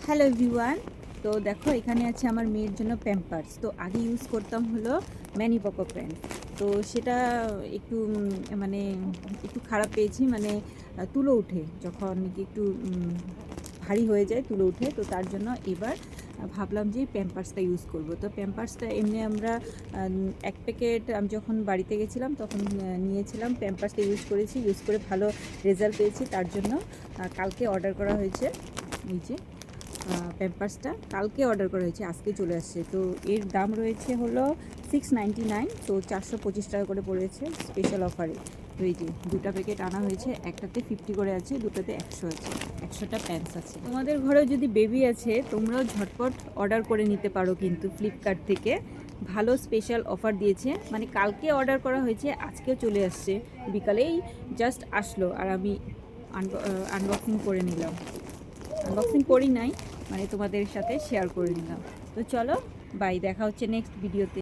Hello everyone. তো দেখো এখানে আছে আমার মেয়ের জন্য প্যাম্পার্স। তো আগে ইউজ করতাম হলো ম্যানি পকো ব্র্যান্ড। তো সেটা একটু মানে একটু খারাপ পেয়েছি, মানে তুলো উঠে যখন একটু ভারী হয়ে যায়, তুলো উঠে। তো তার জন্য এবার ভাবলাম যে প্যাম্পার্সটা ইউজ করব। তো প্যাম্পার্সটা এমনি আমরা এক প্যাকেট আমি যখন বাড়িতে গেছিলাম তখন নিয়েছিলাম। প্যাম্পার্সটা ইউজ করে ভালো রেজাল্ট পেয়েছি। তার জন্য কালকে অর্ডার করা হয়েছে। এই যে প্যাম্পার্সটা কালকে অর্ডার করা হয়েছে, আজকে চলে আসছে। তো এর দাম রয়েছে হলো 699। তো 425 টাকা করে পড়েছে স্পেশাল অফারে। তো এই যে দুটা প্যাকেট আনা হয়েছে, একটাতে 50 করে আছে, দুটাতে 100 আছে, 100টা প্যান্টস আছে। তোমাদের ঘরেও যদি বেবি আছে তোমরাও ঝটপট অর্ডার করে নিতে পারো, কিন্তু ফ্লিপকার্ট থেকে ভালো স্পেশাল অফার দিয়েছে। মানে কালকে অর্ডার করা হয়েছে, আজকেও চলে আসছে, বিকালেই জাস্ট আসলো। আর আমি আনবক্সিং করে নিলাম। আনবক্সিং করি নাই, মানে তোমাদের সাথে শেয়ার করে নিলাম। তো চলো, বাই, দেখা হচ্ছে নেক্সট ভিডিওতে।